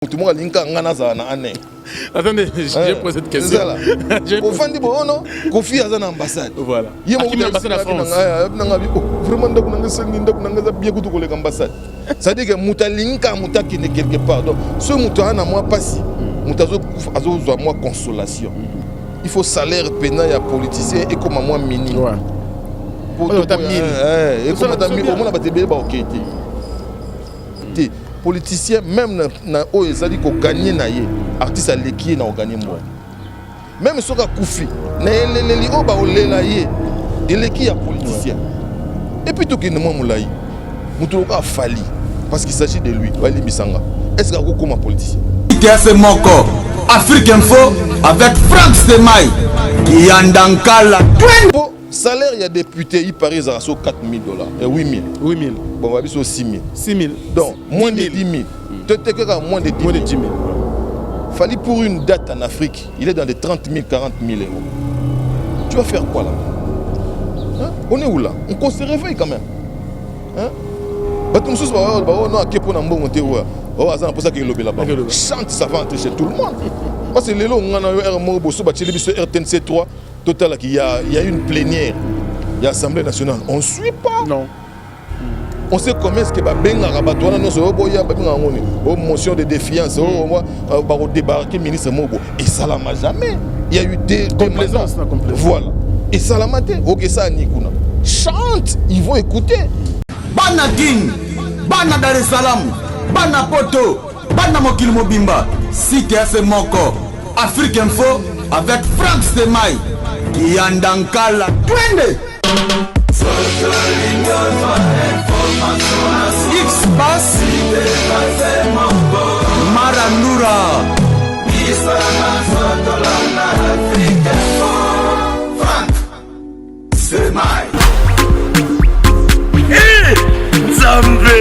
Tout le monde a linka ngana za na année. Attendez, j'ai posé cette question. Au fond du bon non, Kofi a une ambassade. Voilà. Il y a une ambassade en France. Vraiment bien que tu ambassade. Ça dit que muta linka muta qui n'est quelque part. Donc ce muta na moi pas si. Muta azo moi consolation. Il faut salaire pénal à politicien et comme moi mini. Ouais. Pour et comme madame au moins ba tebe ba OK. Politicien même na o ezali ko gagner na ye artiste aleki na gagner moi même soka kufi na eleli o ba olela ye eleki ya politicien et puis to ke mo mulai mutu ka fali parce qu'il s'agit de lui wali bisanga est-ce que ko ma politicien TF Moko Afrique Info avec Franck Stemai Yandankala salaire il y a député il parie à 4 000 $, et 8 000. 8 000. Bon, on va dire 6 000. 6 000. Donc, moins de 10 000. Peut-être moins de 10 000. Fallait pour une date en Afrique, il est dans les 30 000, 40 000 €. Tu vas faire quoi là? Hein? On est où là? On se réveille quand même. Hein? Chante, ça va entrer chez tout le monde. Parce que les gens on a RTNC 3. Total, il y a une plénière, il y a l'Assemblée nationale. On ne suit pas. Non. On sait comment est-ce que motion de défiance, on va débarquer le ministre Mobo. Et ça ne l'a jamais. Il y a eu des complaisance. Voilà. Et ça l'a maté. Ok, ça Nikuna. Chante, ils vont écouter. Bana King, Bana Dar es Salaam, Bana Poto, Bana Mokil Mobimba, CTF Moko, Afrique Info avec Franck Stemai. Yandankala Twende X-Bass Marandura Franck Stemai Zambe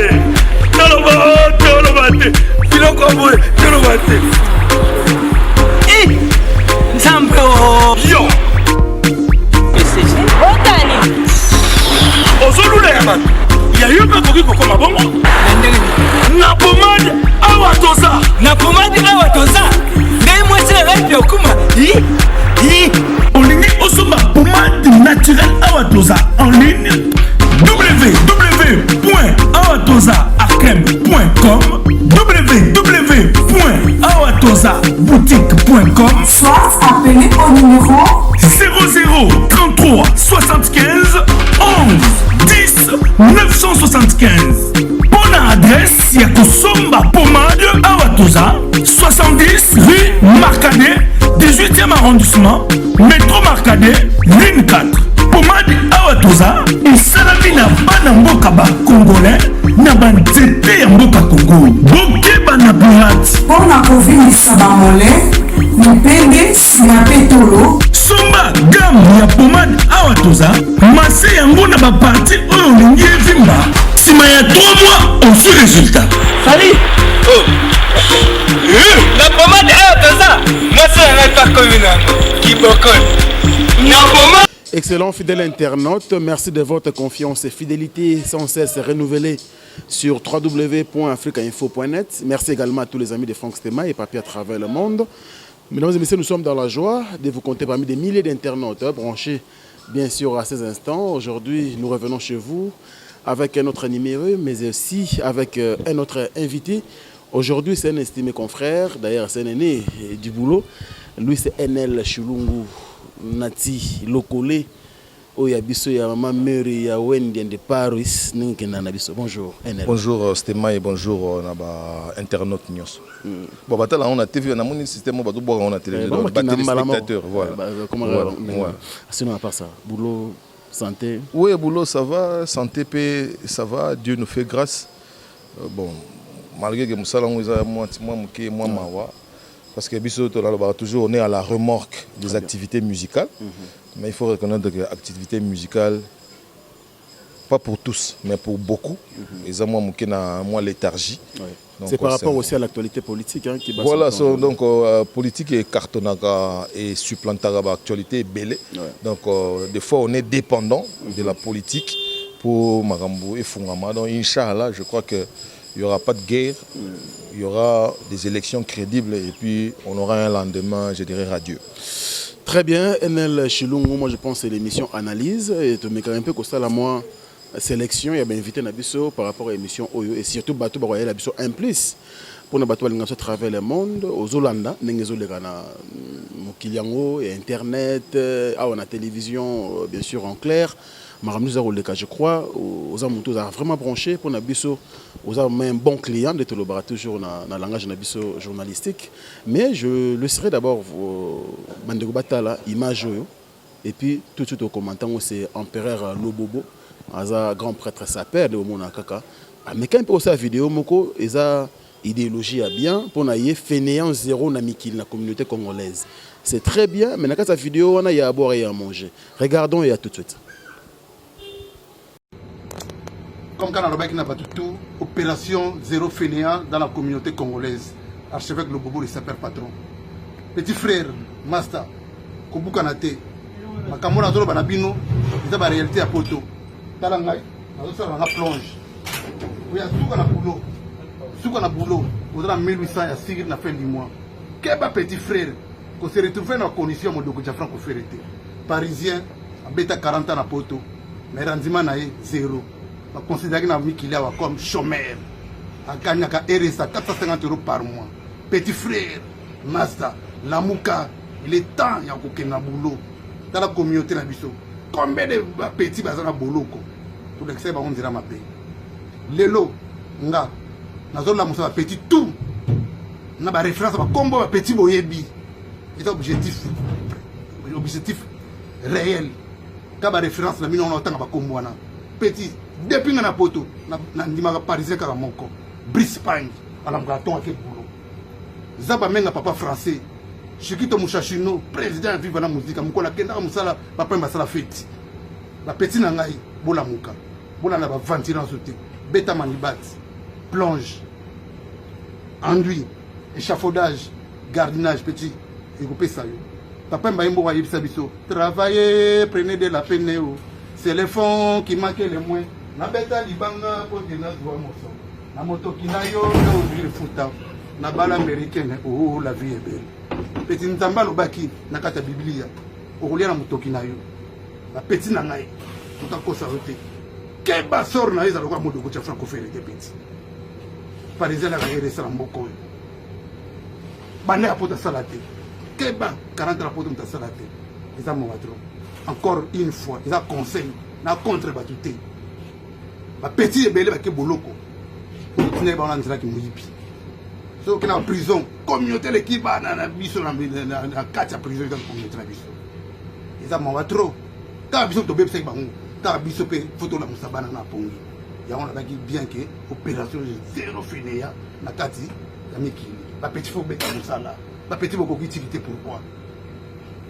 Tolobate Filokomwe Tolobate Zambe Yo il y a eu un peu de kokoma bongo na pomade awatoza na pomade awatoza ngai mwese rap yokuma olingi osomba pomade naturelle awatoza en ligne www.awatozaarcreme.com www.awatozaboutique.com soit appelé au numéro 00 33 75 11 10 975. Bonne adresse, Yakosomba Pomade Awatoza, 70 rue Marcadet, 18e arrondissement, métro Marcadet, ligne 4. Pomade Awatoza, et Salamina Banamboka Congolais, Nabanzete Mboka Congo, Boke Banabourat. pour la province Sabamole, Mupende, Sinapetolo. Somba gamme ya pomade Awatoza, masse yango na ba parti oyo lingi evimba. Sima ya 3 mois, on suit résultat. Salut. Oh. La pomade Awatoza, moi c'est un pas communal. Qui bocole. La pomade. Excellent fidèle internaute, merci de votre confiance et fidélité sans cesse renouvelée sur www.africainfo.net. Merci également à tous les amis de Franck Stemai et Papier à travers le monde. Mesdames et messieurs, nous sommes dans la joie de vous compter parmi des milliers d'internautes branchés bien sûr à ces instants. Aujourd'hui, nous revenons chez vous avec un autre numéro, mais aussi avec un autre invité. Aujourd'hui, c'est un estimé confrère, d'ailleurs c'est un aîné du boulot. Lui, c'est NL Chulungu Nati Lokole. Oyabiso ya maman Mary ya Wendy de Paris ningena na biso. Bonjour NL. Bonjour Stemai et bonjour naba internaute nyos. Bon batala on a TV on a mon système ba do on a télévision ba téléspectateurs voilà. Comment sinon à part ça, boulot, santé. Oui, boulot ça va, santé paix, ça va, Dieu nous fait grâce. Bon malgré que musala moi mawa parce que biso toujours on est à la remorque des activités musicales. Mais il faut reconnaître que l'activité musicale, pas pour tous, mais pour beaucoup, ils ont moins léthargie. C'est par rapport aussi à l'actualité politique hein, qui voilà, donc politique et cartonaga et supplantara l'actualité est belle. Donc des fois on est dépendant de la politique pour Marambo et Fungama. Donc Inch'Allah, je crois que il n'y aura pas de guerre, il y aura des élections crédibles et puis on aura un lendemain, je dirais, radieux. Très bien, NL Chilungu, moi je pense que c'est l'émission Analyse. Et tu me un peu que ça, la moi, sélection, il y a bien invité Nabiso par rapport à l'émission Oyo et surtout Bateau Baroya Nabiso un plus pour nos bateaux à travers le monde, aux Olanda, Nengezo Legana, Mokiliango et Internet, la télévision, bien sûr en clair. Je crois, aux Amoutos a vraiment branché pour Nabiso, aux un bon client de Tolobara, toujours dans le langage Nabiso journalistique. Mais je le serai d'abord, Bandego Batala, image, et puis tout de suite au commentaire, c'est Empereur Lobobo, un grand prêtre sapeur de Omona Kaka. Mais quand on peut vidéo, Moko, ils ont idéologie à bien pour naïe fainéant zéro namikil la communauté congolaise. C'est très bien, mais dans cette vidéo, on a à boire et à manger. Regardons et à tout de suite. Comme quand on a tout, opération zéro fainéant dans la communauté congolaise. Archevêque Lobobo, le sapeur patron. Petit frère, Master, Kobu Kanate, Makamona Zoro Banabino, ils ont la réalité à Poto. Talangai, on a plonge. Oui, tout a boulot. Tout a boulot. On a 1800 à Sigrid à la fin du mois. Quel petit frère, qu'on s'est retrouvé dans la condition de Doko Franco Ferreté. Parisien, à Beta 40 ans à Poto, mais rendement naïe zéro. On considère qu'il est comme chômeur. À Kanyaka RSA 450 € par mois. Petit frère, Master, Lamouka, il est temps il y a un boulot dans la communauté. Combien de petits bazar boulot pour l'excès on dira ma paix. Lelo, nga, nazo la moussa petit tout. Na ba référence ba combo petit boyebi. C'est objectif réel. Ka ba référence na mino on otanga ba combo wana. Petit depuis na poto na ndima parisien ka moko. Brisbane ala mgaton avec boulot. Zaba menga papa français. Chikito Mouchachino, président vive la musique, Moukola Kenda Moussala, papa Masala fête. La petite nangai, Bola Mouka, Bola n'a pas ventilé en sauté, Beta Manibat, plonge, enduit, échafaudage, gardinage, petit, et vous ça. Papa Mbaimbo Waïb Sabiso, travaillez, prenez de la peine, c'est les fonds qui manquent les moins. Na beta libanga pour que nas voit mon son. Na moto kinayo, na oublie le fouta. Na bala américaine, oh la vie est belle. Petit Ntamba Lobaki, na kata Biblia. Oroulia na motoki na yo. La petit na ngai. Tout à cause arrêté. Quel bassor na yeza lokwa modo kocha franco ferré de petit. Parisien na gagné ça mboko. Bande à pota salate. Quel ba 40 rapports de salate. Ils ont mon patron. Encore une fois, ils ont conseil na contre batuté. Ba petit et belé ba ke boloko. Pour tenir ba on andira ki muyipi. Ceux qui sont en prison, communauté l'équipe a biso na 4 prison dans communauté na biso. Ils ont trop. Quand biso to bébé bango, quand biso pe photo la musabana na pongi. Ya on a bien que opération zéro finéa na kati ya mikili. Ba petit faut beta musala. Ba petit boko utilité pourquoi?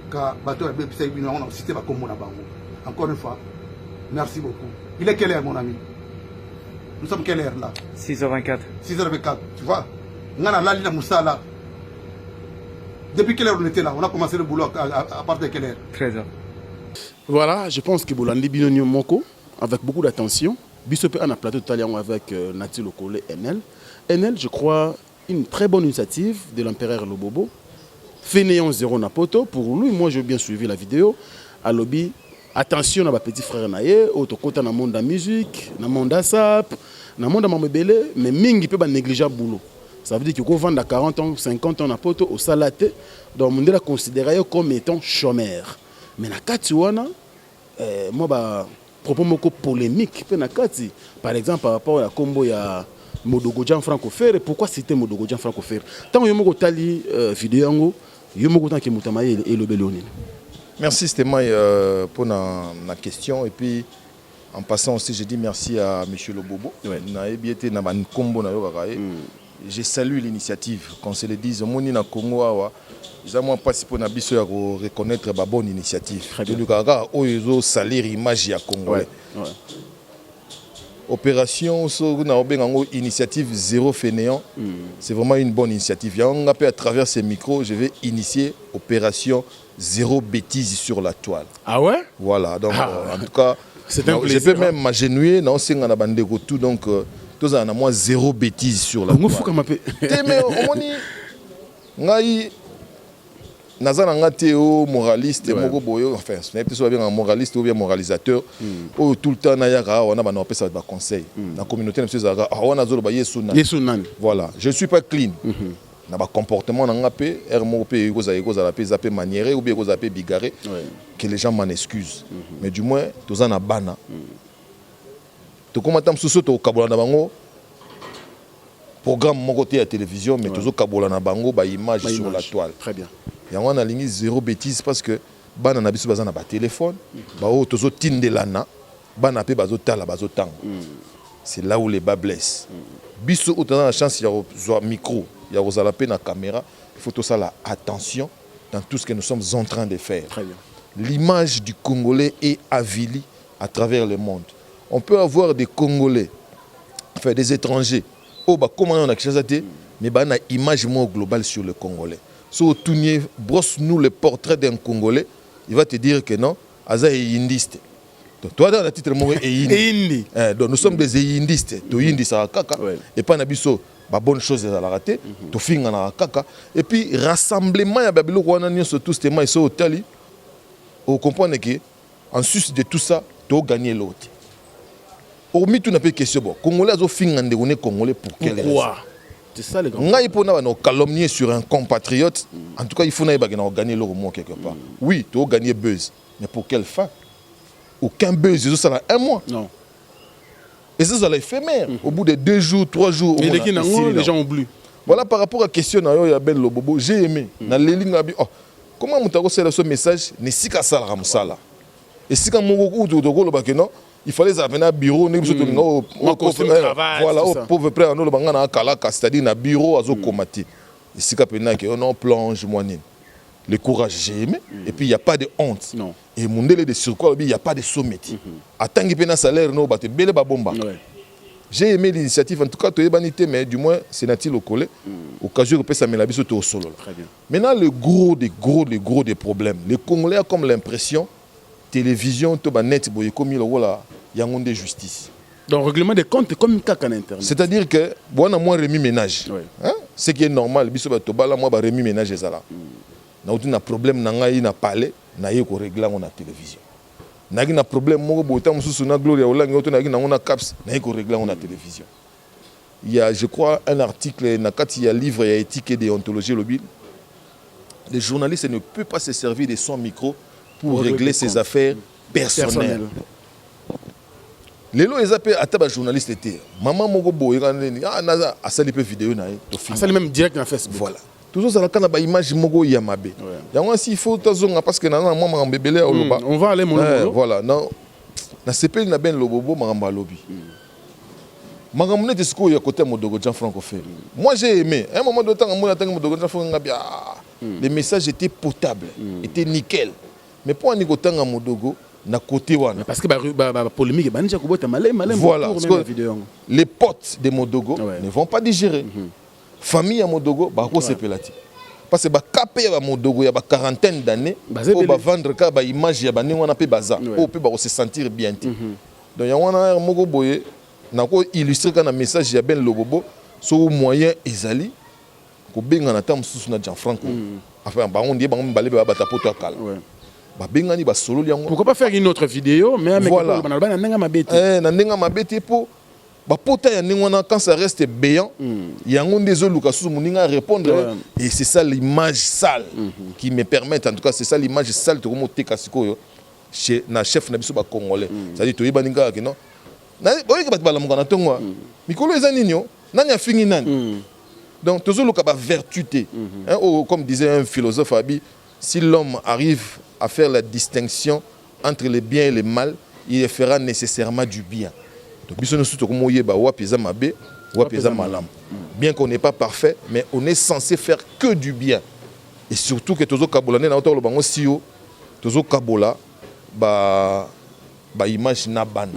Quand bateau ya bébé sai bino on a cité ba comme na bango. Encore une fois, merci beaucoup. Il est quelle heure mon ami? Nous sommes quelle heure là? 6h24. 6h24, tu vois? Depuis quelle heure on était là? On a commencé le boulot à partir de quelle heure? 13h. Voilà, je pense que Boulandi Binonio Moko, avec beaucoup d'attention, Bissopé en a plateau tout à l'heure avec Nati Lokole NL. NL, je crois, une très bonne initiative de l'empereur Lobobo. Fainéant zéro Napoto, pour lui, moi j'ai bien suivi la vidéo. À lobby, attention à ma petit frère Naye, autocote dans le monde de la musique, dans le monde de la SAP, dans le monde de la Mamebele, mais Mingi peut pas négliger le boulot. Ça veut dire qu'il faut vendre à 40 ans, 50 ans à poto au salaté, donc on est considéré comme étant chômeur. Mais na kati wana, moi bah propos moko polémique pe na kati. Par exemple par rapport à combo ya Modogo Jean Franco Ferre, pourquoi citer Modogo Jean Franco Ferre? Tant yo moko tali vidéo ngo, yo moko tant que mutamaye et le beloni. Merci Stémaï pour la question et puis en passant aussi je dis merci à monsieur Lobobo. Na ebiete na ban combo na yo kakaye. Je salue l'initiative, qu'on se le dise. Moni na Congo awa, j'ai moi participé na biso ya reconnaître ba bonne initiative. De lukaga oyo salir image ya congolais. Opération so na obengango initiative zéro fainéant. C'est vraiment une bonne initiative. Ya à travers ces micros, je vais initier opération zéro bêtise sur la toile. Ah ouais? Voilà, donc en tout cas c'est un plaisir. Je peux même m'agenouiller dans ce qu'on a bandé tout donc tous en a moins zéro bêtise sur la toile. Mais omoni ngai nazana ngate o moraliste moko boyo enfin ce n'est pas soit bien un moraliste ou bien moralisateur ou tout le temps na yaka on a ba no pesa ba conseil na communauté na zaka on a zolo ba yesu nan voilà je suis pas clean na ba comportement na ngapé moko pe ko za la pe zapé maniéré ou bien ko zapé bigaré que les gens m'en excusent mais du moins tous en a bana to komata msusu to kabola na bango programme mon côté à télévision mais toujours kabola na bango ba image sur la toile. Très bien. Il y a une ligne zéro bêtise parce que bana na biso bazana ba téléphone ba o tozo tindelana bana pe bazo tala bazo tang. C'est là où les bas blessent. Biso o tana la chance il y a micro, il y a osala pe na caméra, il faut tout ça la attention dans tout ce que nous sommes en train de faire. Très bien. L'image du Congolais est avilie à travers le monde. On peut avoir des Congolais, enfin des étrangers. Oh, bah, comment on a quelque chose à dire, mais bah, on a une image globale sur le Congolais. Si on brosse-nous le portrait d'un Congolais, il va te dire que non, Aza est indiste. Donc, toi, dans le titre, indi. Donc, nous sommes des indistes. Tu indi, ça kaka. Et pas nabiso, bah, bonne chose à la rater. Tu finga na kaka. Et puis, rassemblement, il y a Babylon, on a sur tous ces mains, ils sont au tali. On comprend que, en sus de tout ça, tu as gagné l'autre. Hormis tout n'a pas de question. Congolais ont fini de Congolais pour quelle raison? C'est ça les gars. Il faut calomnier sur un compatriote. En tout cas, il faut gagner leur mois quelque part. Oui, tu as gagné buzz. Mais pour quelle fin? Aucun buzz, ça a un mois. Non. Et ça, c'est éphémère. Au bout de 2 jours, 3 jours. Et les gens oublient. Voilà par rapport à la question, j'ai aimé. Comment on ce message? Ne si qu'à ça, et si quand on il fallait venir à bureau, voilà, pauvre près, c'est-à-dire un bureau à Zokomati. Et si on plonge, le courage, j'ai aimé, et puis il n'y a pas de honte. Non. Et mon délai de surcroît, il n'y a pas de sommet. Attends qu'il y ait un salaire, j'ai aimé l'initiative, en tout cas, mais du moins, c'est natif au collège. Au cas où ça met la bise au solo. Maintenant, le gros des problèmes, les Congolais ont comme l'impression télévision, tout net, comme il y a un de justice. Donc, règlement des comptes comme caca en internet. C'est-à-dire que, moi, on a remis ménage. Hein? Ce qui est normal, moi, remis ménage. On a un problème, on a un palais, on a régler la télévision. On a un problème, on a Gloria, on a un caps, on a régler la télévision. Il y a, je crois, un article, il y a un livre, il y a éthique et déontologie. Les journalistes ne peuvent pas se servir de son micro pour régler ses affaires personnelles. Les lois, ils appellent à table journaliste. Maman Mogo Boy, naza a sali peu vidéo na a sali même direct dans Facebook. Voilà. Toujours ça la kana ba image Mogo Yamabe. Yango si faut tazonga parce que nana maman mbebele oloba. On va aller mon voilà, non. Na CPL na ben lobobo maramba lobi. Magamune de sco ya côté modogo Jean francophone. Moi j'ai aimé. À un moment de temps on a tango modogo Jean francophone. Les messages étaient potables, étaient nickel. Mais pour un Nikotanga Modogo, na côté wana. Parce que la polémique, voilà, les potes de Modogo ne vont pas digérer. Famille à Modogo, c'est pelati. Parce que capé à Modogo, il y a une quarantaine d'années, on va vendre une image, il y a bazar, on peut se sentir bien. Donc il y a un Mogo Boye, na ko illustrer un message, il y a ben lobobo, sur moyen ezali, ko benga na tam sous na Jean Franco. Enfin, on dit on balé ba poto akala. Pourquoi pas faire une autre vidéo, mais voilà. Quand ça reste béant, il y a un des autres qui a répondre. Et c'est ça l'image sale qui me permet, en tout cas, c'est ça l'image sale de chez le chef de congolais. C'est-à-dire que tu es non. Donc, toujours le vertuté. Comme disait un philosophe, si l'homme arrive à faire la distinction entre le bien et le mal, il fera nécessairement du bien. Donc, bien qu'on n'est pas parfait, mais on est censé faire que du bien. Et surtout que Tozo Kabola, Tozo Kabola, image na ban.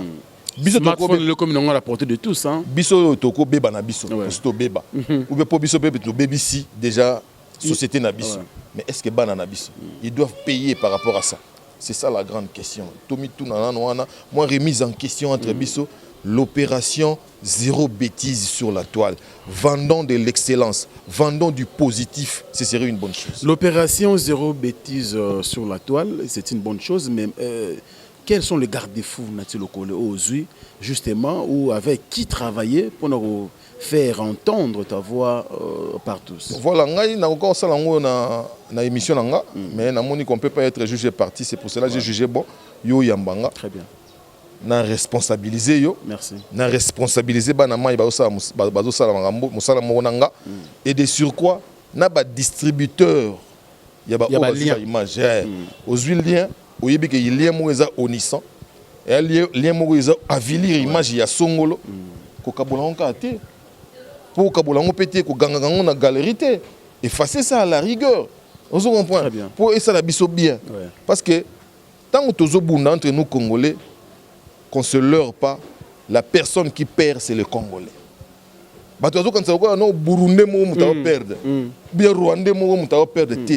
Smartphone, le commun à la portée de tous. Biso toko beba na biso, beba. Ou bien pour biso beba to BBC déjà société na biso. Mais est-ce que bana na biso? Ils doivent payer par rapport à ça. C'est ça la grande question. Tomi tout nana moi remise en question entre biso. l'opération zéro bêtise sur la toile, vendons de l'excellence, vendons du positif, ce serait une bonne chose. L'opération zéro bêtise sur la toile, c'est une bonne chose, mais quels sont les garde-fous Nathilo Kole aujourd'hui, justement, ou avec qui travailler pour nous faire entendre ta voix par tous? Voilà, on a encore ça dans l'émission, mais on ne peut pas être jugé parti, c'est pour cela que j'ai jugé bon, yo yambanga. Très bien. Na responsabiliser yo. Merci. Na responsabiliser banama bazo sala ngambo musala monanga et de surcroît na ba distributeur ya ba image aux lien oyebi ke lien mo eza onissant et lien mo eza avilir image ya songolo ko kabola onka te pour kabola on pété ko ganga on na galerie te effacer ça à la rigueur on se comprend pour ça la biso bien parce que tant que tozo bunda entre nous Congolais qu'on ne se leurre pas, la personne qui perd, c'est le Congolais.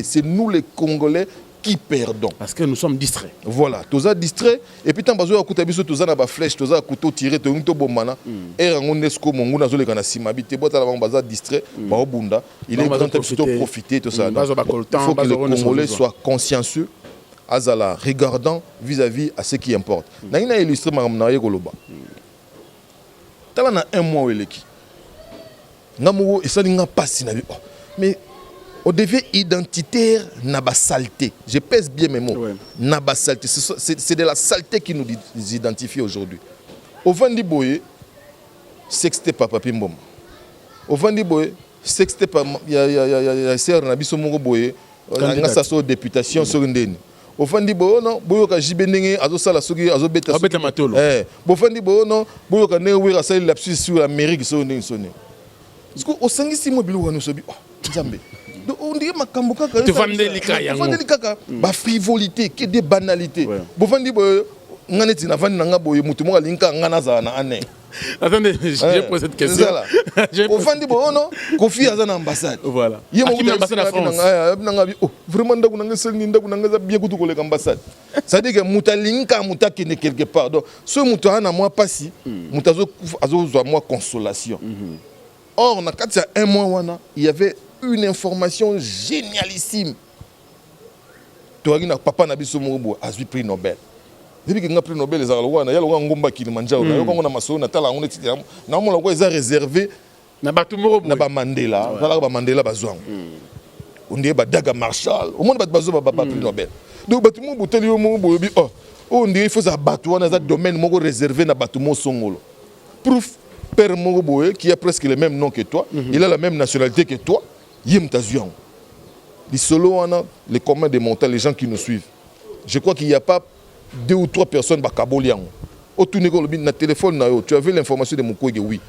C'est nous les Congolais qui perdons. Parce que nous sommes distraits. Voilà, tous distraits. Et puis, tant que nous avons tous des flèches, tous des couteaux tirés, tous des bombes. Et on est distrait. Il est grand temps de profiter de ça. Il faut que les Congolais soient consciencieux. Azala, regardant vis-à-vis à ce qui importe. N'a illustré Maramnaye Goloba. T'as un mois où il est qui. N'amoureux et ça n'a pas si mais on devient identitaire n'a pas saleté. Je pèse bien mes mots. N'a pas saleté. C'est de la saleté qui nous identifie aujourd'hui. Au Vandi Boye, sexté par Papi Mbom. Au Vandi Boye, sexté par Sœur Nabiso Moro Boye. On a sa députation sur une denne. Ofandi bo non boyoka jibendenge azosala soki azobeta matolo bofandi bo non boyoka ne wira sa lapsus sur l'Amérique sonné parce que au sangisi mobile wanu sobi nzambe donc on dit makambo kaka te vandeli kaka ba frivolité que des banalités bofandi bo nganeti na vandi nanga boye mutu mo linka ngana za na ane. Attendez, j'ai posé cette question. Au fond du bon, non, Kofi a une ambassade. Voilà. Il y a une ambassade en France. Vraiment, bien que l'ambassade. Ça veut dire que Moutalinka Moutaki n'est quelque part. Donc, ce Moutana, moi, pas si. Moutazo a moi consolation. Or, on a un mois, il y avait une information génialissime. Papa Nabiso Mouroubo a eu prix Nobel. Depuis que nous avons pris Nobel, les Arlois, il y a un Ngomba qui nous il y a un Masso, Natala, on est normalement réservé à Mandela, à Mandela Bazouang. On dit Daga Marshall, au monde Bazo va prix Nobel. Donc, Batumo Boutelio Moubo, on dit qu'il faut abattre un domaine réservé à Batumo Songolo. Proof, Père Mouboé, qui a presque le même nom que toi, il a la même nationalité que toi, Yim Tazuang. Les solos, les communs des montagnes, les gens qui nous suivent. Je crois qu'il n'y a pas 2 ou 3 personnes qui ont au téléphone, tu avais l'information de Moukoué, oui.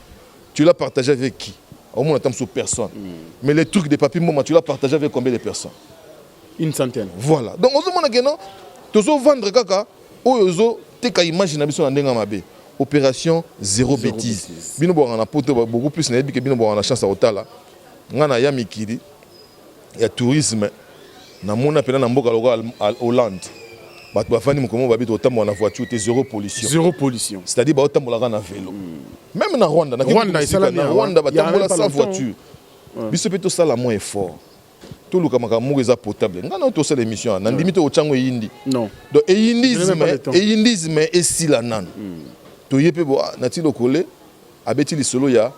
Tu l'as partagé avec qui? Au moins, on sur personne. Mais les trucs de papier, tu l'as partagé avec combien de personnes? Une centaine. Voilà. Donc, on se demande que tu vas vendre kaka, ou tu as imaginer opération zéro bêtise. Bino on a beaucoup plus que bino on a chance à Otala. Ngana ya mikiri. Il y a tourisme. Na mona pena na mboka local Hollande. Voiture, zéro pollution. Zéro pollution. C'est-à-dire que tu as un vélo. Même en Rwanda, tu as sans voiture. Tu peux faire la moins fort. Tout le monde est potable. Tu as l'émission. Tu as indi. Non. Donc, l'indisme est si la nan. Tu as solo ya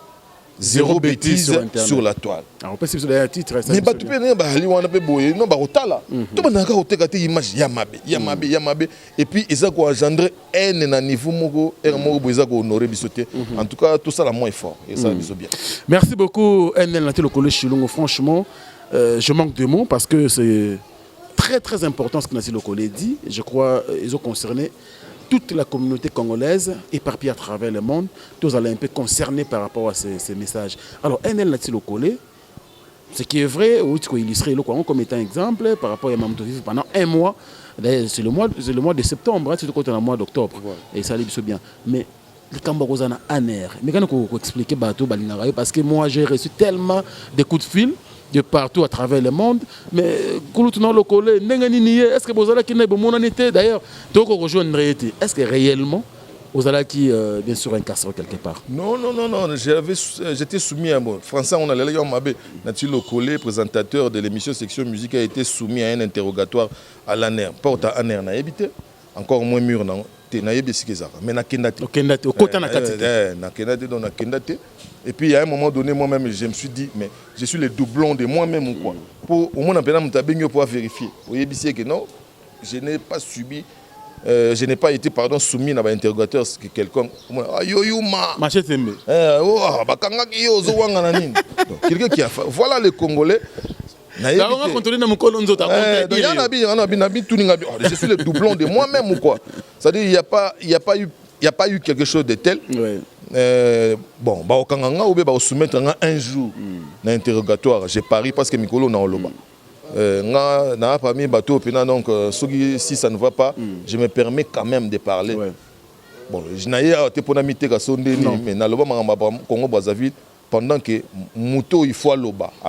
zéro bêtise sur la toile. Alors, on peut se dire un titre. Mais tu peux dire que non, tu peux image Yamabe. Et puis, ils ont engendré un niveau honoré. En tout cas, tout ça, la moins fort. Et ça, bien. Merci beaucoup, Enel Nathilo Kole Chilongo. Franchement, je manque de mots parce que c'est très, très important ce que Nathilo Kole dit. Je crois qu'ils ont concerné toute la communauté congolaise éparpillée à travers le monde, tous allez un peu concernés par rapport à ces messages. Alors, Enel Nathilo Kole, ce qui est vrai, ou tu peux illustrer comme étant exemple par rapport à Mamdou Vivre pendant un mois, c'est le mois de septembre, c'est le mois d'octobre, et ça allait bien. Mais les Cambodgiens en air, mais quand on expliquer parce que moi j'ai reçu tellement de coups de fil de partout à travers le monde, mais est-ce que vous avez d'ailleurs, est-ce que réellement Ozalaki, bien sûr, incarcéré quelque part. Non, j'étais soumis à moi. Français, on a l'air Mabé, Natilo Collé, présentateur de l'émission Section Musique, a été soumis à un interrogatoire à l'ANER. Porte à ANER, n'a habité. Encore moins mûr, non. Na yebi sikizaka mais na kendate au côté na katite na kendate donc na kendate et puis à un moment donné moi-même je me suis dit mais je suis le doublon de moi-même ou quoi pour au moins en pénal mutabengyo pour vérifier yebi c'est que non je n'ai pas subi je n'ai pas été soumis à un interrogateur que quelqu'un yoyuma machete mbe bakanga yo zo wanga na nini quelqu'un qui a voilà les Congolais. Je suis le doublon de moi-même ou quoi. C'est-à-dire il n'y a pas eu quelque chose de tel. Ouais. Bon, on va soumettre un jour un interrogatoire. J'ai pari parce que Mikolo n'a pas mis bateau. Donc, si ça ne va pas, je me permets quand même de parler. Ouais. Bon, je n'ai pas été pour mais dans le Congo Brazzaville, pendant que Mouto il faut à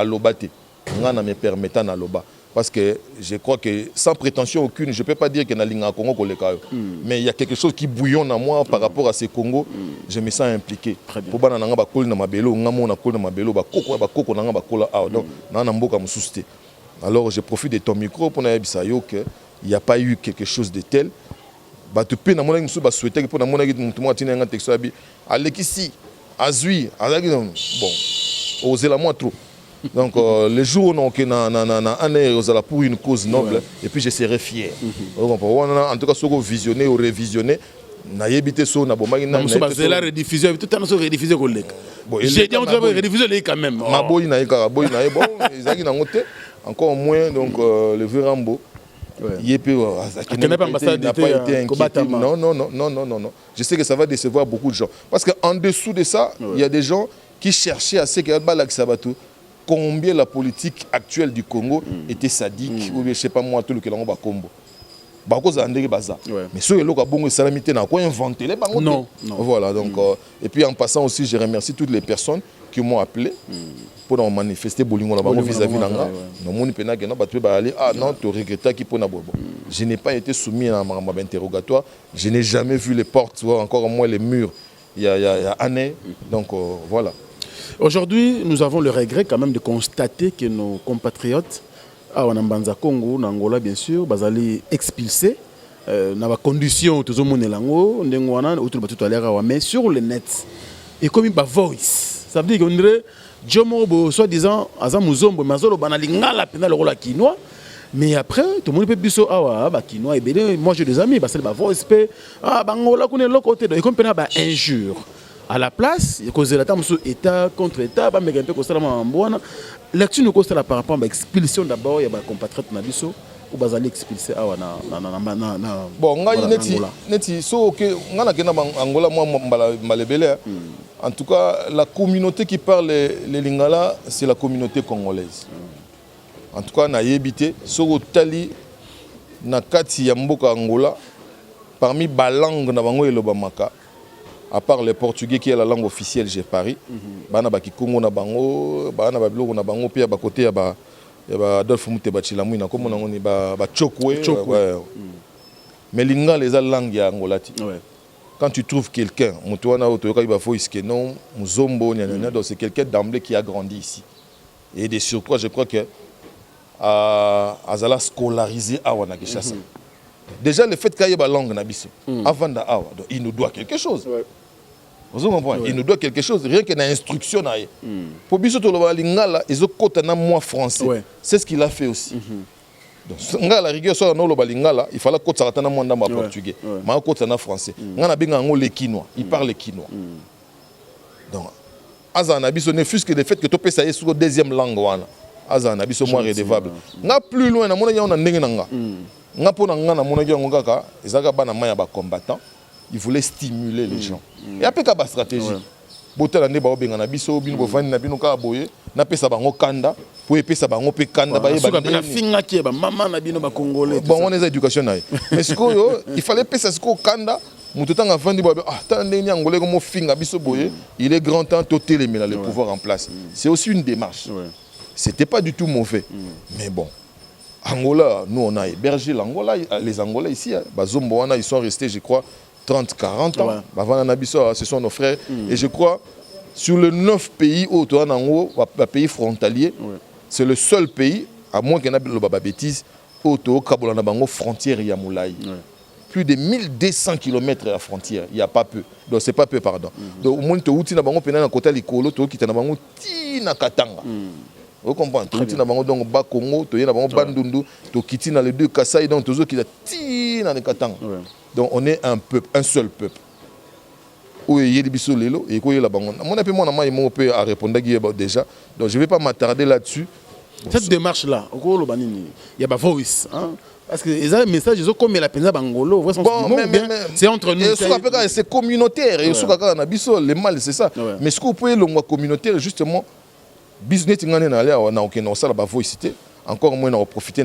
l'obate. Je me permettant à l'oba. Parce que je crois que sans prétention aucune, je ne peux pas dire que na linga Congo mais il y a quelque chose qui bouillonne en moi par rapport à ces Congo. Je me sens impliqué. Pour bana nanga bakol na mabelo, ngamo na kol na mabelo, bakoko nanga bakola ah donc na mboka mususte. Alors je profite de ton micro pour dire qu'il n'y a pas eu quelque chose de tel. Ba te pe na mona musu ba souhaiter que pour na mona mutu mo atina nga texto abi alekisi azui azaki bon oser la moi trop. Donc les jours où on a pour une cause noble et puis je serai fier. En tout cas, ce qu'on visionné ou révisionné, n'a évité ça, n'a pas la rediffusion, tout le temps rediffusion collègue. J'ai dit on doit rediffuser quand même. Ma boy n'a pas bon, ils ont encore moins donc le vieux Rambo. Il n'a pas été inquiété. Non. Je sais que ça va décevoir beaucoup de gens. Parce qu'en dessous de ça, il y a des gens qui cherchaient à ce qu'il y ait Balak Sabatou. Combien la politique actuelle du Congo était sadique ou je ne sais pas moi tout le que l'on va combo. Mais ceux qui ont salamité n'a pas inventé les bangots. Non. Voilà donc et puis en passant aussi je remercie toutes les personnes qui m'ont appelé pour manifester bolingo la bango vis-à-vis nanga. Non moni pena que non ba tu aller ah non tu regrettes qui pour na bobo. Je n'ai pas été soumis à un interrogatoire, je n'ai jamais vu les portes encore moins les murs. Il y a années donc voilà. Aujourd'hui, nous avons le regret quand même de constater que nos compatriotes, en Mbanza Congo, en Angola bien sûr, bazali expulsés dans les conditions tout le monde est là, mais sur le net. Et comme il y a voice, ça veut dire qu'on dirait Jomo, soi-disant, Azam Muzombo, Mazolo, Banalinga, la pénale, le rôle quinoa. Mais après, tout le monde peut dire ah quinoa et bien moi j'ai des amis, c'est la voice, Bangola, qu'on est l'autre côté, et comme il y a injure. À la place, il y a des État contre État, mais il y a des l'actu nous constate par rapport à l'expulsion d'abord, il y a des compatriotes Nabiso, ou bazali expulsé à bon, neti so que Angola moi malebele. En tout cas, la communauté qui parle les Lingala, c'est la communauté congolaise. En tout cas, na yebité so tali na kati ya mboka Angola parmi ba langue na bango elobamaka. À part le portugais qui est la langue officielle, j'ai pari. Bana ba Kikongo na bango, bana ba biloko na bango puis ba côté ya ba Adolphe Muteba Chilamu na comme on est ba Chokwe. Mais lingala les langues ya angolati. Quand tu trouves quelqu'un, mutuana otoyoka ba fo iske non, muzombo donc c'est quelqu'un d'emblée qui a grandi ici. Et de surcroît, je crois que azala scolarisé à Wanakishasa. Déjà le fait qu'il y ait la langue nabiso avant d'avoir il nous doit quelque chose. Vous comprenez? Il nous doit quelque chose, rien que l'instruction. Pour biso to la lingala, ils ont côté na moi français. C'est ce qu'il a fait aussi. Donc ngala rigueur sur na lo balingala, il fallait côté ça na moi ndamba portugais. Ma côté na français. Ngana binga ngo le quinois, il parle le quinois. Donc azana biso ne fût que le fait que to pesa est sur deuxième langue wana. Azana biso moins redevable. Nga plus loin na mona ya on ndenge nanga. Nga pona nga na mona ya ngaka, ezaka bana maya ba combattant. Il voulait stimuler les gens. Et après, il y a une stratégie. Botel ande ba obenga na biso bino bovani na bino ka boye na pesa bango kanda pour epesa bango pe kanda ba yeba na finga ki ba mama na bino ba congolais. Bon on est éducation na. Mais siko yo il fallait pesa siko kanda mutu tanga vandi ba ah tande ni angolais comme finga biso boye il est grand temps toter les le pouvoir en place. C'est aussi une démarche. C'était pas du tout mauvais. Mais bon Angola, nous on a hébergé l'Angola, les Angolais ici, Bazombo, ils sont restés, je crois, 30, 40 ans. Ce sont nos frères. Et je crois, sur les 9 pays autour de pays frontaliers, c'est le seul pays, à moins qu'il y ait une bêtise, autour de frontière Yamoulaï. Plus de 1200 km à la frontière, il n'y a pas peu. Donc c'est pas peu, pardon. Donc au moins, tu as un côté de l'Ikolo, tu as Katanga. Vous comprenez? Tu as un bas Congo, tu as un Bandundu, tu as les deux Kassai, donc tu as un Katanga. Donc on est un peuple, un seul peuple. Où il y a des bisous lélo et quoi il y a là-bas. Mon appel, mon ami, il peut répondre déjà. Donc je ne vais pas m'attarder là-dessus. Cette démarche-là, il y a ma voice. Parce que les messages, ils ont comme la peine bangolo. C'est entre nous. C'est communautaire. Le mal, c'est ça. Mais ce que vous pouvez le communautaire, justement, business, encore moins en profiter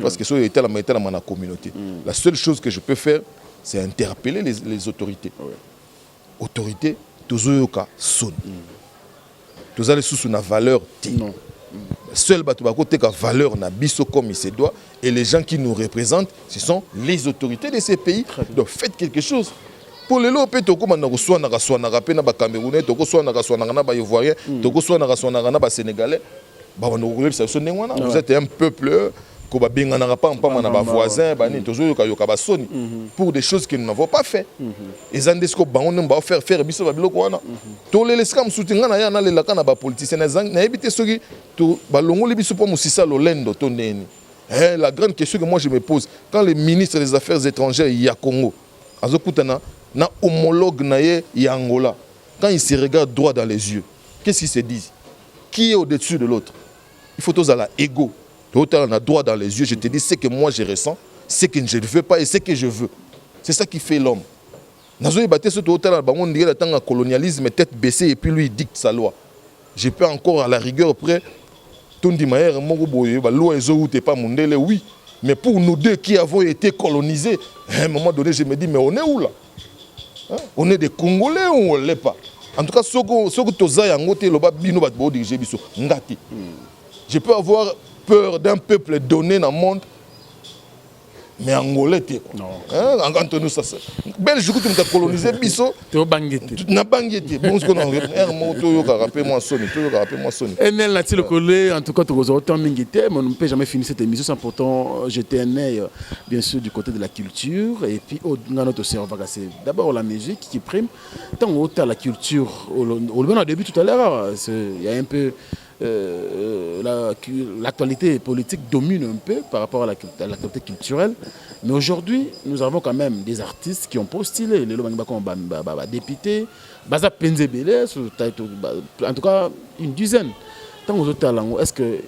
parce que c'est la communauté. La seule chose que je peux faire, c'est interpeller les autorités. Autorités, tous eux sont. Tous allez sous la valeur. Non. Seul côté la valeur na biso comme il se doit et les gens qui nous représentent, ce sont les autorités de ces pays. Donc faites quelque chose. Pour les lopes, toko manako soana na ba Camerounais, toko soana na ba Ivoirien, toko soana na ba Sénégalais. Vous êtes un peuple ko ba bengana pas na ba voisins, ba ni tozo yoka ba soni pour des choses que nous n'avons pas fait. Et zandesko bango ba faire biso ba biloko wana. To les scam soutenga na ya na le lakana ba politicien na ebité soki to ba longoli biso po musisa lolendo to neni. La grande question que moi je me pose, quand le ministre des Affaires étrangères ya Congo azokutana na homologue na ye ya Angola, quand il se regarde droit dans les yeux, qu'est-ce qu'ils se disent? Qui est au-dessus de l'autre? Il faut tous à la égaux. On a droit dans les yeux, je te dis ce que moi je ressens, ce que je ne veux pas et ce que je veux. C'est ça qui fait l'homme. Nazo Ibaté ce on dirait le colonialisme tête baissée et puis lui il dicte sa loi. Je peux encore à la rigueur près Tondi Maher Mogoboye, la loi est pas mondele, oui. Mais pour nous deux qui avons été colonisés, à un moment donné je me dis mais on est où là? On est des Congolais ou on ne l'est pas? En tout cas, ce que tu as dit, je peux avoir peur d'un peuple donné dans le monde, mais Angolais, non. Entre nous, ça c'est. Belge, tu as colonisé, biso. Tu as bangueté. Bon, ce qu'on a rappelez-moi Sony. NL n'a-t-il collé, en tout cas, tu as autant minguité, mais on ne peut jamais finir cette émission sans pourtant jeter un œil, bien sûr, du côté de la culture. Et puis, dans notre cerveau, c'est d'abord la musique qui prime. Tant autant la culture, on a début tout à l'heure, il y a un peu. L'actualité politique domine un peu par rapport à l'actualité culturelle. Mais aujourd'hui, nous avons quand même des artistes qui ont postulé. Les députés, en tout cas une dizaine. Est-ce que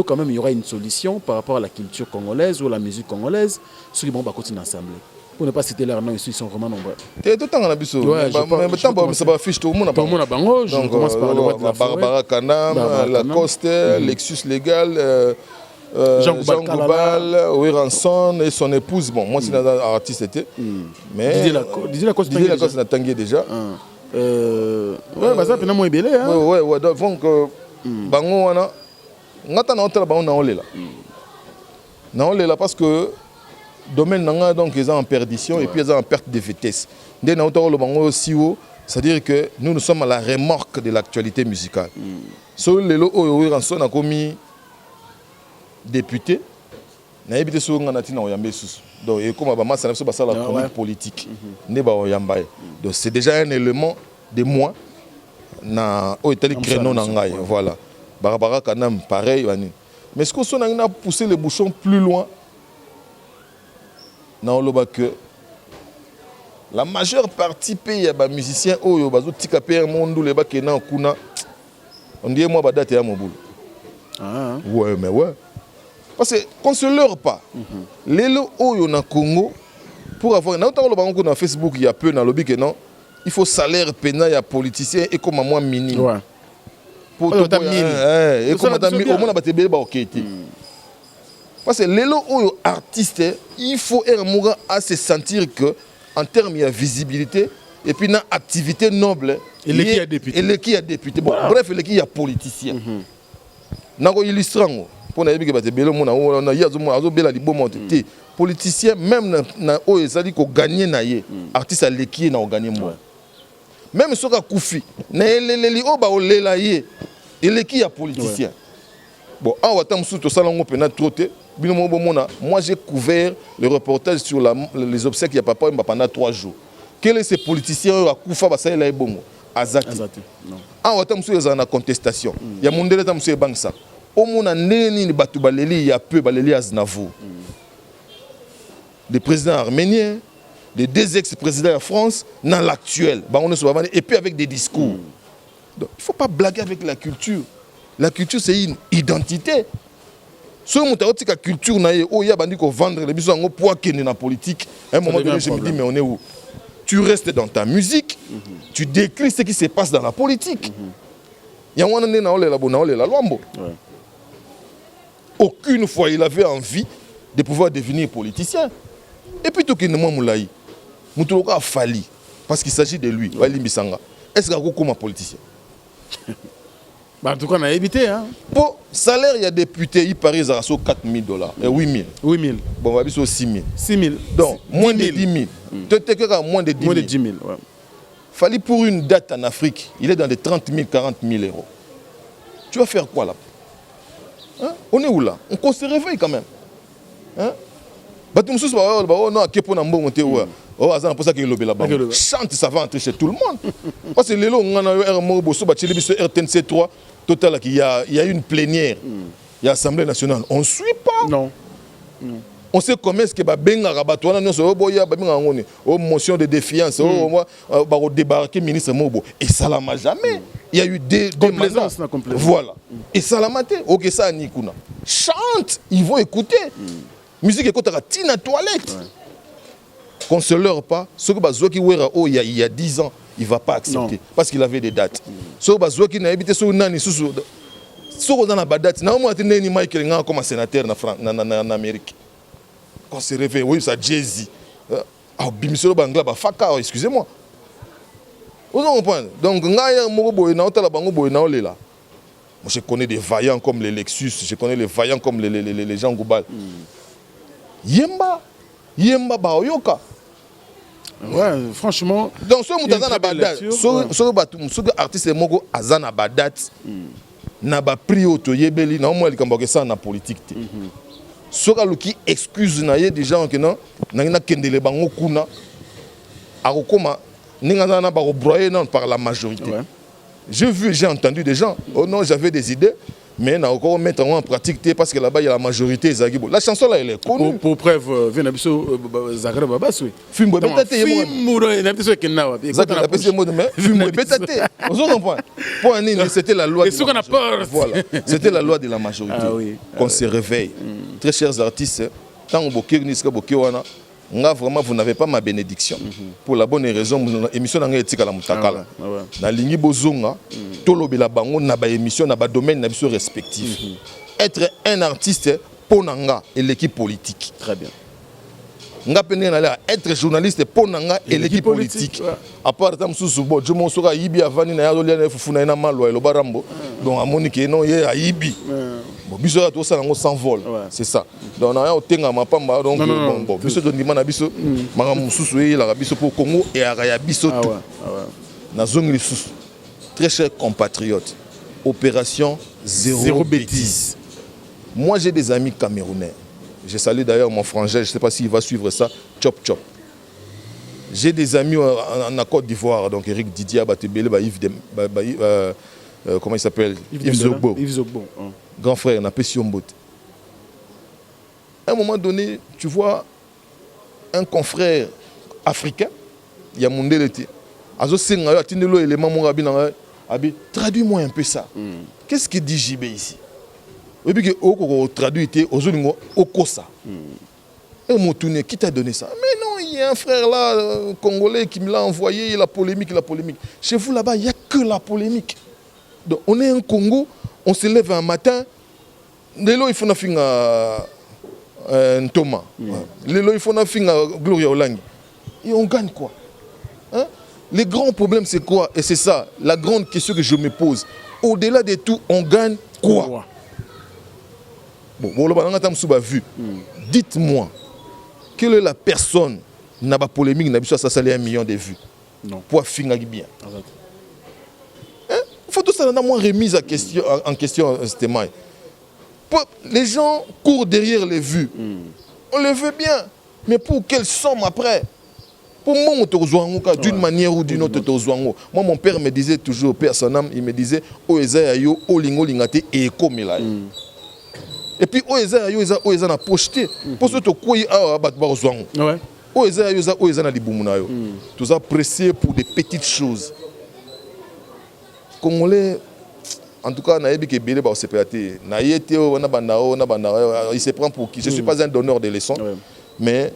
quand même il y aura une solution par rapport à la culture congolaise ou à la musique congolaise? Ceux qui vont continuer ensemble. Pour ne pas citer leur nom, ils sont vraiment nombreux. Tout le temps, on a vu ça. Ça va afficher tout le monde. Tout le monde a bango. Je commence par le roi de la Barbara Kanam, Lacoste, Lexus Légal, Jean Goubal, Ranson et son épouse. Bon, moi, c'est un artiste. Mais Didier Lacoste n'a tangué déjà. Ouais, ça peut moins belé. Ouais, donc, bango, on a là parce que domaine donc ils sont en perdition et puis ils sont en perte de vitesse. C'est-à-dire que nous sommes à la remorque de l'actualité musicale. Sur les lots où Ranson a commis député, na évité sur Nganatina Oyambesus. Donc et comme Abama ça n'a pas la chronique politique. Donc c'est déjà un élément de moi na Oitali créneau nangai. Voilà. Barbara Kanam pareil. Mais ce qu'on a poussé les bouchons plus loin. Que la majeure partie pays des musiciens oyo bazo tika pe monde les baki na kuna on dit moi badate ya moboul. Ouais mais ouais parce que qu'on se leurre pas les lo oyo na Congo pour avoir na autant le bango na Facebook il y a peu na lobby que non il faut salaire pena ya politicien et comme moi minime ouais pour et comme madame au monde batebe ba okete. Parce que les artistes, il faut à se sentir que en termes de visibilité et puis dans activité noble et les qui a député. Bon, bref, les qui a politicien. Nako illustrant pour na yebi ke bate belo mona na yazo mona azo bela libomo te politicien même na o ezali ko gagner na ye artiste aleki na o gagner moi même soka kufi na eleleli o ba olela ye eleki ya politicien bon awa tamsu to salango pena troté bino mo mona moi j'ai couvert le reportage sur les obsèques ya papa pendant 3 jours quel est ce politicien a kufa ba salela e bongo azati non awa tamsu eza na contestation ya mondele tamsu e bangsa o mona neni ni batu baleli ya peu baleli Aznavour les présidents arméniens les 2 ex-présidents de France dans l'actuel et puis avec des discours donc il faut pas blaguer avec la culture c'est une identité si on a une culture na o ya bandi ko vendre les biso ngo poids que na politique à un moment donné je me dis mais on est où tu restes dans ta musique tu décris ce qui se passe dans la politique il y a un moment na olela bona olela lwambo aucune fois il avait envie de pouvoir devenir politicien et puis tout que moi moulaï mutuloka a fallu parce qu'il s'agit de lui Wali Mbisanga est-ce qu'il y a comme politicien bah en tout cas on a évité hein pour salaire il y a député il paraît à $4,000 et 8,000 bon va biso 6,000 donc moins de 10,000 peut-être moins de 10,000 ouais. Fallu pour une date en Afrique il est dans des 30,000 40,000 euros tu vas faire quoi là hein? On est où là on se réveille quand même hein Batumsus oh non kepo na mbongo te wa oh azana pour ça que lobela ba chante ça va entrer chez tout le monde parce que lelo ngana yo RMO boso ba tsheli biso RTNC 3 total il y a une plénière il y a assemblée nationale on suit pas non on sait comment est-ce que ba benga rabato na nyonso boya ba benga ngoni oh motion de défiance oh moi ba débarquer ministre Mobo et ça l'a jamais il y a eu des mandats voilà et ça l'a maté OK ça ni kuna chante ils vont écouter musique écoute à tina toilette qu'on se leurre pas ce que bazoki wera oh il y a 10 ans il va pas accepter parce qu'il avait des dates ce que bazoki na habité sur nani sous ce qu'on a ba date na moi teneni Michael nga comme sénateur na Amérique qu'on se réveille oui ça Jay-Z ah bimisolo bangla ba faka excusez-moi vous comprenez donc nga ya moko boy na otala bango boy na olela moi je connais des vaillants comme les Lexus je connais les vaillants comme les Jean Goubal Yemba Baoyoka. Ouais, franchement. Donc, ce que badat, ce que artiste moko azana badat, n'a pas pris auto yebeli, n'a moins le ça na politique. Ce qui excuse na ye des gens que non, n'a kendele bango kuna, arokoma, n'ingana na baro broyer non par la majorité. J'ai entendu des gens, oh non, j'avais des idées. Mais on a encore mettre en pratique parce que là-bas il y a la majorité Zagibo. La chanson là elle est connue. Pour preuve, Venabiso Zagreb Babas oui. Film pétate. Vous comprenez? Pour un c'était la loi. Voilà. C'était la loi de la majorité. Qu'on se réveille. Très chers artistes, tant que vraiment vous n'avez pas ma bénédiction pour la bonne raison émission na etika la mutakala na lingi bozonga tolobela bango na ba émission na ba domaine na biso respectif être un artiste pour nanga et l'équipe politique très bien nga pene na être journaliste pour nanga et l'équipe politique à part tam susu bo je mon soka yibi avani na yazo liana fufuna na malwa lo barambo donc amoni ke non ye ayibi bon biso to ça ngo sans vol c'est ça donc on a otenga mapamba donc bon biso to ndima na biso manga mususu e la biso pour Congo et ya biso tout na zongi lisusu très chers compatriotes opération zéro bêtise moi j'ai des amis camerounais. Je salue d'ailleurs mon frangin, je ne sais pas s'il va suivre ça, Chop Chop. J'ai des amis en Côte d'Ivoire, donc Eric Didier, Batebele, comment il s'appelle, Yves Zogbo. Grand frère, on appelle Siombote. À un moment donné, tu vois un confrère africain, il y a mon délété. Traduis-moi un peu ça. Qu'est-ce que dit JB ici? Et puis on traduit au Kosa. Et on m'a tourné, qui t'a donné ça? Mais non, il y a un frère là, congolais, qui me l'a envoyé, la polémique. Chez vous là-bas, il n'y a que la polémique. Donc on est en Congo, on se lève un matin, l'élo il faut faire un Thomas, l'élo il faut faire Gloria Olangi. Et on gagne quoi? Hein? Les grands problèmes c'est quoi? Et c'est ça, la grande question que je me pose. Au-delà de tout, on gagne quoi? Bon, vu. Dites-moi, quelle est la personne n'a pas polémique, n'a pas ça salé 1 million de vues? Non. Pour finir bien. Il faut tout ça moins remise en question, les gens courent derrière les vues. On les veut bien. Mais pour quelle somme après? Pour moi, d'une manière ou d'une autre, moi, mon père me disait toujours, père Sanam, il me disait, Oezayo, Olingo Lingate et Komela. Et puis, Oezayo, Oezana pocheté. Pour ce que tout ça pressé pour des petites choses. Congolais, en tout cas, il se prend pour qui? Je ne suis pas un donneur de leçons, mais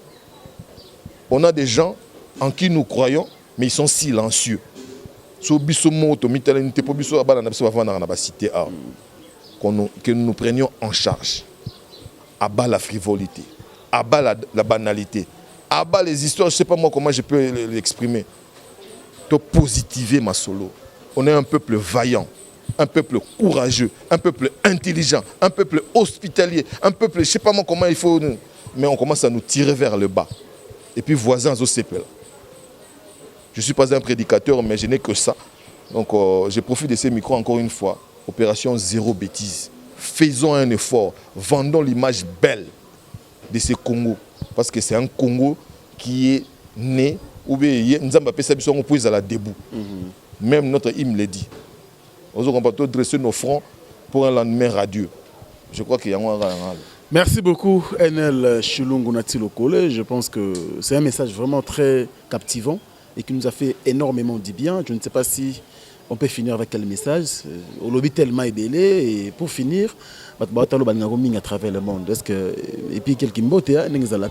on a des gens en qui nous croyons, mais ils sont silencieux. Que nous prenions en charge, à bas la frivolité, à bas la banalité, à bas les histoires, je ne sais pas moi comment je peux l'exprimer. De positiver ma solo. On est un peuple vaillant, un peuple courageux, un peuple intelligent, un peuple hospitalier, un peuple, je ne sais pas moi comment il faut, mais on commence à nous tirer vers le bas. Et puis voisins au CPL. Je ne suis pas un prédicateur, mais je n'ai que ça. Donc je profite de ces micros encore une fois. Opération zéro bêtise. Faisons un effort. Vendons l'image belle de ce Congo. Parce que c'est un Congo qui est né, ou bien nous avons à la debout. Même notre hymne le dit. Nous avons dressé nos fronts pour un lendemain radieux. Je crois qu'il y a un. Merci beaucoup, Enel Chilungu Natilokole. Je pense que c'est un message vraiment très captivant et qui nous a fait énormément du bien. Je ne sais pas si on peut finir avec quel message. Au lobby tellement ébélé. Et pour finir, à travers le monde. Est-ce que et puis quelques mots à la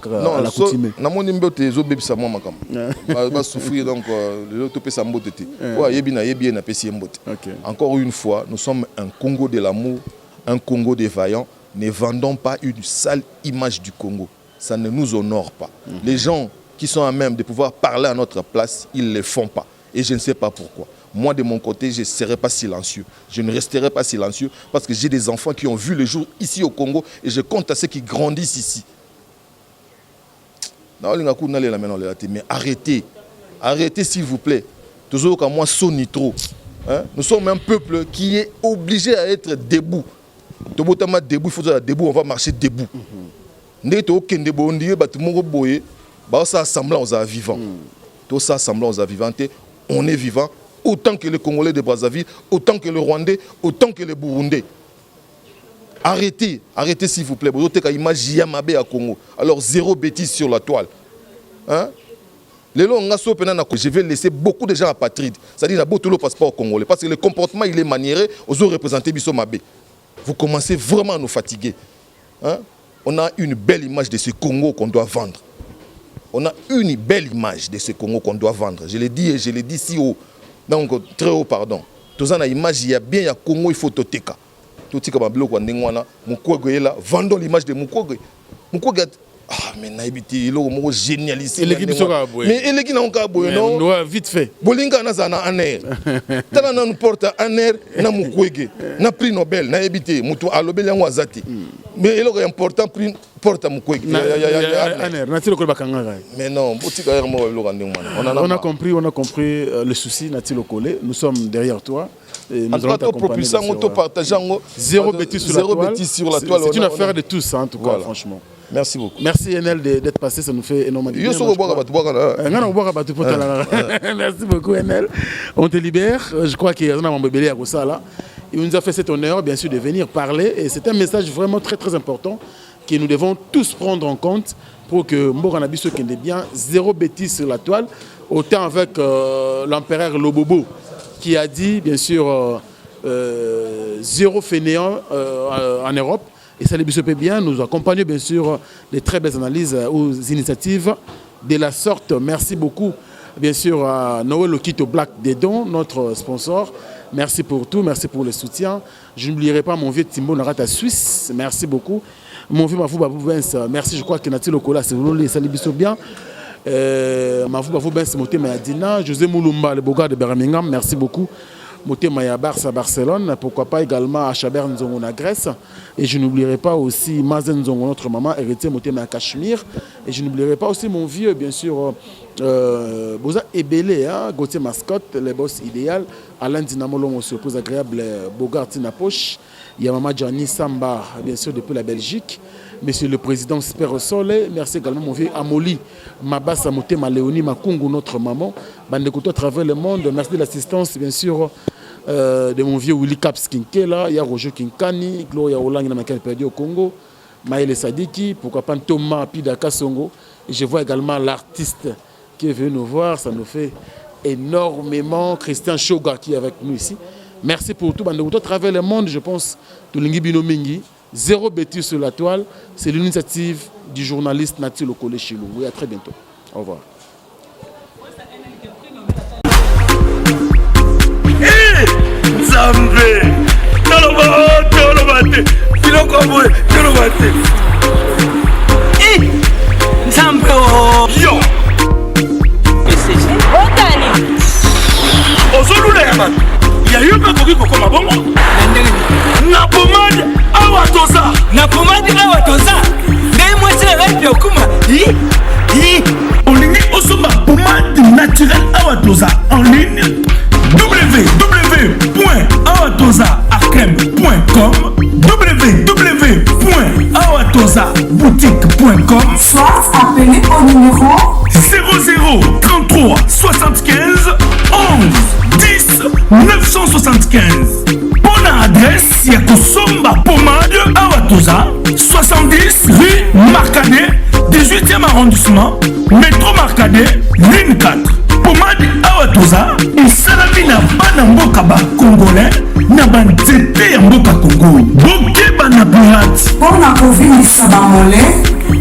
coutume. Non, mon nimbo te zo bebisa moi makam. Va souffrir donc le topé sa mbote te. Wa yebina yebien na pesi mbote. Encore une fois, nous sommes un Congo de l'amour, un Congo des vaillants. Ne vendons pas une sale image du Congo. Ça ne nous honore pas. Les gens qui sont à même de pouvoir parler à notre place, ils ne le font pas. Et je ne sais pas pourquoi. Moi, de mon côté, je ne serai pas silencieux. Je ne resterai pas silencieux parce que j'ai des enfants qui ont vu le jour ici au Congo et je compte à ceux qui grandissent ici. Mais arrêtez. Arrêtez, s'il vous plaît. Toujours comme moi, sonne trop. Nous sommes un peuple qui est obligé à être debout. Debout, il faut être debout, on va marcher debout. On est vivant autant que les Congolais de Brazzaville, autant que les Rwandais, autant que les Burundais. Arrêtez, arrêtez s'il vous plaît. Alors zéro bêtise sur la toile. Je vais laisser beaucoup de gens apatrides. C'est-à-dire qu'il y a passeport congolais. Parce que le comportement il est maniéré aux autres représentants Bissomabé. Vous commencez vraiment à nous fatiguer. On a une belle image de ce Congo qu'on doit vendre. On a une belle image de ce Congo qu'on doit vendre. Je l'ai dit et je l'ai dit si haut. Donc très haut, pardon. Tous en image, il y a bien, il y a Congo, il faut toteka. Totika Babloko Ndengwana, Mukwege là, vendons l'image de Mukwege. Mukwege, ah, mais naïbiti, il est génialiste. Mais il est encore boy, non? Vite fait. Bolinga nazana un air. Tala na nous porte un air, na Mukwege. Na prix Nobel, naïbiti, Mutu Alobel en Wazati. Mais il est important, prix porte Mukwege. Mais non, on a compris le souci, Nati Lokole. Nous sommes derrière toi. En tout cas, zéro bêtise sur la toile. C'est une affaire de tous, en tout cas, franchement. Merci beaucoup. Merci Enel d'être passé, ça nous fait énormément de bien. Merci beaucoup Enel. On te libère. Je crois qu'il y a un bébé à Gossala. Il nous a fait cet honneur, bien sûr, de venir parler. Et c'est un message vraiment très très important que nous devons tous prendre en compte pour que Mboganabiso qui est bien, zéro bêtise sur la toile. Autant avec l'empereur Lobobo qui a dit, bien sûr, zéro fainéant en Europe. Et ça les bien, nous accompagnons bien sûr les très belles analyses aux initiatives de la sorte. Merci beaucoup bien sûr à Noël Okito Black Dedon, notre sponsor. Merci pour tout, merci pour le soutien. Je n'oublierai pas mon vieux Timbo Narata Suisse, merci beaucoup. Mon vieux Mafou Babou Benz, merci, je crois que Nati Lokola, c'est vous les salibiso bien. Mafou Babou Benz, Moté Mayadina, José Moulumba, le Boga de Birmingham, merci beaucoup. Motema ya Barça Barcelone, pourquoi pas également à Chaber Nzongo na Grèce. Et je n'oublierai pas aussi Mazen Nzongo, notre maman, héritier Motema à Cachemire. Et je n'oublierai pas aussi mon vieux, bien sûr, Boza Ebele, hein, Gauthier Mascotte, les boss idéal, Alain Dinamolon, surprise agréable, Bogart Tina Poche. Il y a Maman Gianni Samba, bien sûr, depuis la Belgique. Monsieur le Président Super Soleil, merci également mon vieux Amoli, Mabassa Motema Léonie Makungu, notre maman. Bandekuto à travers le monde, merci de l'assistance, bien sûr, de mon vieux Willy Caps Kinkela, il y a Roger Kinkani, Gloria Olang, qui a perdu au Congo, Maëlle Sadiki, pourquoi pas Thomas Pidaka Songo. Et je vois également l'artiste qui est venu nous voir, ça nous fait énormément. Christian Choga qui est avec nous ici. Merci pour tout. Bandekuto à travers le monde, je pense, Tulingi Binomingi. Zéro bêtise sur la toile, c'est l'initiative du journaliste Nati Lokole Chilou. Oui, à très bientôt. Au revoir. Nzambe, tolobate, Filokoboe, tolobate. Nzambe yo. Otani. Ozolula ya man. Ya yoka koki kokoma bongo. Na pomade awa toza. Na pomade awa toza. Ngai mwasi na ngai okuma. Olingi osomba pomade naturelle awa toza en ligne. www.awatozaakrem.com www.awatozaboutique.com Soit appelé au numéro 00 33 75 11 10 975. Bonne adresse, il y a Kosomba Pomade Awatoza, 70 rue Marcadet, 18e arrondissement, métro Marcadet, ligne 4. Pomade Awatoza, et Salamina Banamboka Congolais, Nabanzete Mboka Congo, Boke Banabourat. pour la province Sabamolé,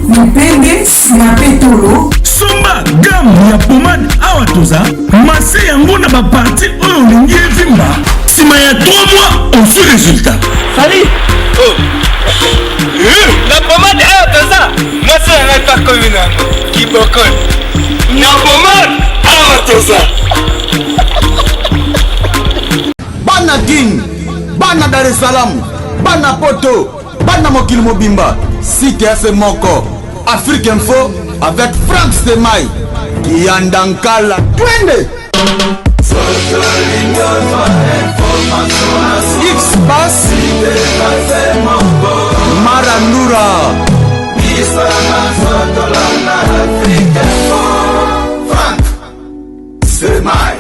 Mupende Sinapetolo. Somba gamme ya pomade Awatoza, masse yango na ba parti oyo lingi evimba. Sima ya 3 mois, on suit résultat. Salut. Oh. La pomade Awatoza, moi c'est un pas communal. Qui bocole. La pomade Awatoza. Bana King, Bana Dar es Salaam, Bana Poto, Bana Mokil Mobimba, CTS Moko, Afrique Info avec Franck Stemai, Yandankala, Twende. X-Bass.